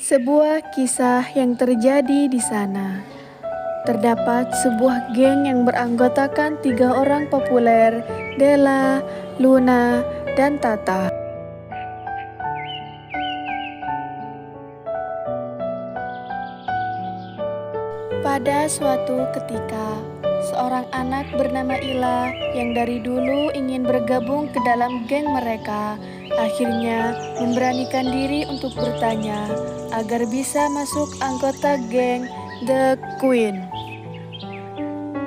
Sebuah kisah yang terjadi di sana. Terdapat sebuah geng yang beranggotakan 3 orang populer, Della, Luna, dan Tata. Pada suatu ketika, seorang anak bernama Ila yang dari dulu ingin bergabung ke dalam geng mereka, akhirnya memberanikan diri untuk bertanya agar bisa masuk anggota geng The Queen.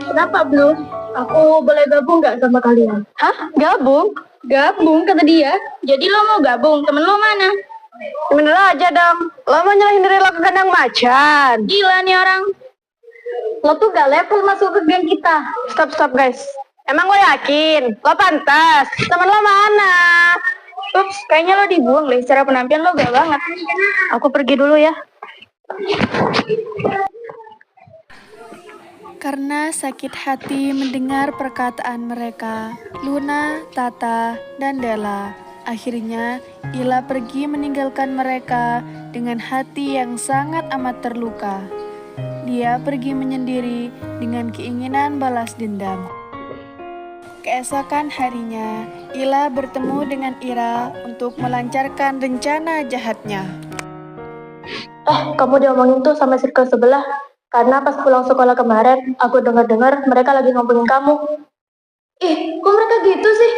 Kenapa belum? Aku boleh gabung gak sama kalian? Hah? Gabung? Gabung kata dia. Jadi lo mau gabung? Temen lo mana? Temen lo aja dong. Lo mau nyerahin diri lo ke kandang macan? Gila nih orang. Lo tuh gak level masuk ke geng kita. Stop guys. Emang lo yakin? Lo pantas? Temen lo mana? Ups, kayaknya lo dibuang deh. Secara penampilan lo gak banget. Aku pergi dulu ya. Karena sakit hati mendengar perkataan mereka, Luna, Tata, dan Della, akhirnya Ila pergi meninggalkan mereka dengan hati yang sangat amat terluka. Dia pergi menyendiri dengan keinginan balas dendam. Keesokan harinya, Ila bertemu dengan Ira untuk melancarkan rencana jahatnya. Kamu diomongin tuh sama circle sebelah. Karena pas pulang sekolah kemarin, aku dengar-dengar mereka lagi ngomongin kamu. Kok mereka gitu sih?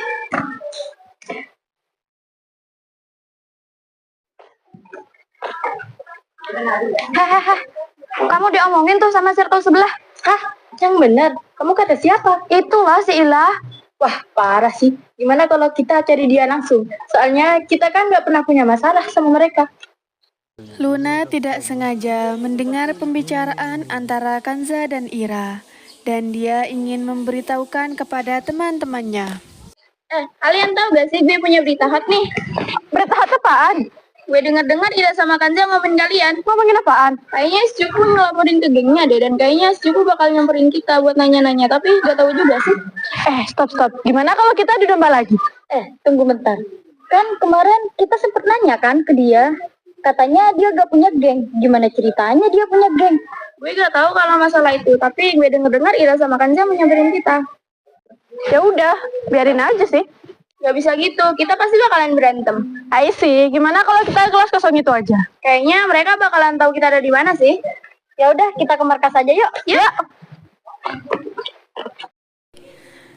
Hahaha. Kamu diomongin tuh sama circle sebelah. Hah? Yang bener? Kamu kata siapa? Itulah si Ila. Wah, parah sih. Gimana kalau kita cari dia langsung? Soalnya kita kan nggak pernah punya masalah sama mereka. Luna tidak sengaja mendengar pembicaraan antara Kanza dan Ira, dan dia ingin memberitahukan kepada teman-temannya. Kalian tahu gak sih gue punya berita hot nih? Berita hot apaan? Gue dengar-dengar Ira sama Kanza ngomongin kalian. Ngomongin apaan? Kayaknya si Cupu ngelaporin ke gengnya deh, dan kayaknya si Cupu bakal nyamperin kita buat nanya-nanya, tapi gak tahu juga sih. Stop. Gimana kalau kita didomba lagi? Tunggu bentar. Kan kemarin kita sempet nanya kan ke dia. Katanya dia gak punya geng. Gimana ceritanya dia punya geng? Gue gak tahu kalau masalah itu, tapi gue dengar Ira sama Kanza mau nyamperin kita. Ya udah, biarin aja sih. Gak bisa gitu, kita pasti bakalan berantem. Sih, gimana kalau kita kelas kosong itu aja? Kayaknya mereka bakalan tahu kita ada di mana sih. Ya udah, kita ke markas aja yuk. Ya.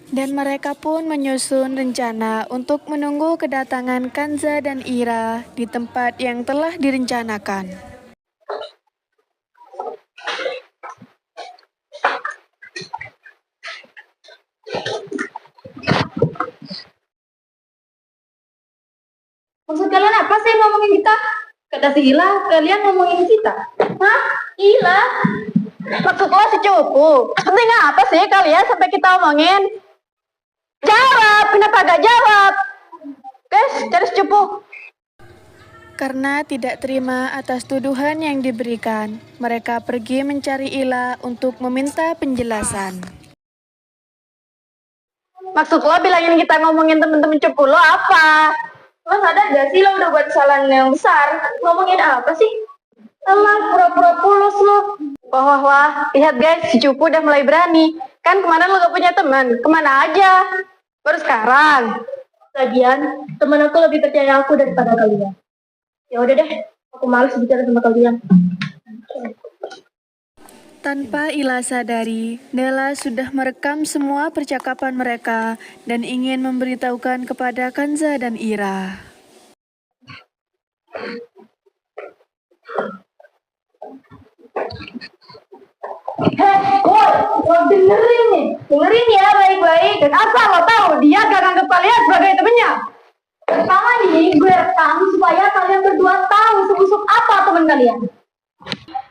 Dan mereka pun menyusun rencana untuk menunggu kedatangan Kanza dan Ira di tempat yang telah direncanakan. Maksud kalian apa sih ngomongin kita? Kata si Ila, kalian ngomongin kita. Hah? Ila? Maksud lo si Cupu? Penting apa sih kalian sampai kita omongin? Jawab, kenapa gak jawab? Guys, cari si Cupu. Karena tidak terima atas tuduhan yang diberikan, mereka pergi mencari Ila untuk meminta penjelasan. Maksud lo bilangin kita ngomongin temen-temen Cupu lo apa? Lo sadar gak sih lo udah buat kesalahan yang besar? Ngomongin apa sih? Alah, pura-pura pulos lo. Wah, lihat guys, si Cupu udah mulai berani. Kan kemarin lo gak punya teman, kemana aja? Baru sekarang. Lagian, temen aku lebih percaya aku daripada kalian. Ya udah deh, aku males bicara sama kalian. Tanpa Ila sadari, Della sudah merekam semua percakapan mereka dan ingin memberitahukan kepada Kanza dan Ira. Lo dengerin ya baik-baik. Dan asal lo tahu, dia gak nganggap kalian sebagai temennya. Pertama nih, gue rekam supaya kalian berdua tahu sebusuk apa teman kalian.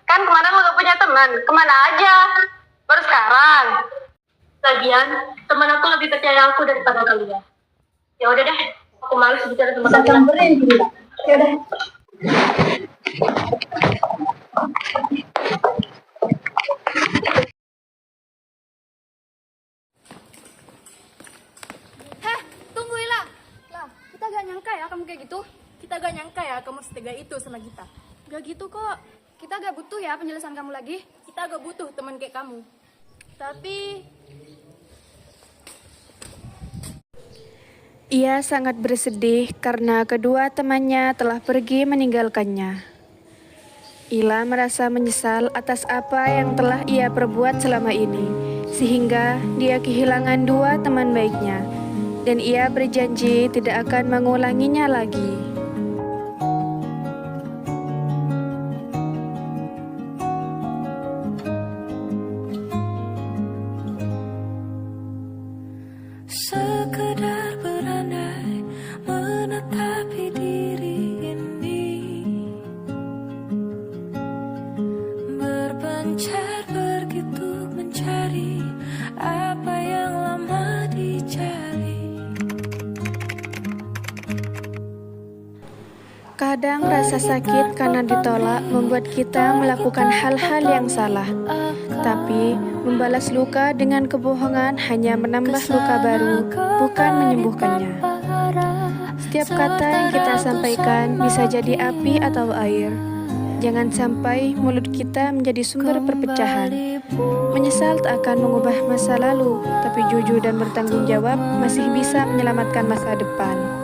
Kan kemarin lo gak punya teman, kemana aja? Baru sekarang. Lagian, teman aku lebih percaya aku daripada kalian. Ya udah deh, aku males bicara sama kalian. Samperin gitu. Ya udah. Tunggu Ila. Lah, kita gak nyangka ya kamu kayak gitu. Kita gak nyangka ya kamu setega itu sama kita. Gak gitu kok. Kita gak butuh ya penjelasan kamu lagi. Kita gak butuh teman kayak kamu. Tapi ia sangat bersedih karena kedua temannya telah pergi meninggalkannya. Ila merasa menyesal atas apa yang telah ia perbuat selama ini, sehingga dia kehilangan dua teman baiknya, dan ia berjanji tidak akan mengulanginya lagi. Sekedar berandai menetapi diri ini, berpencar begitu mencari apa yang lama dicari. Kadang rasa sakit karena ditolak membuat kita melakukan hal-hal yang salah. Tapi membalas luka dengan kebohongan hanya menambah luka baru, bukan menyembuhkannya. Setiap kata yang kita sampaikan bisa jadi api atau air. Jangan sampai mulut kita menjadi sumber perpecahan. Menyesal tak akan mengubah masa lalu, tapi jujur dan bertanggung jawab masih bisa menyelamatkan masa depan.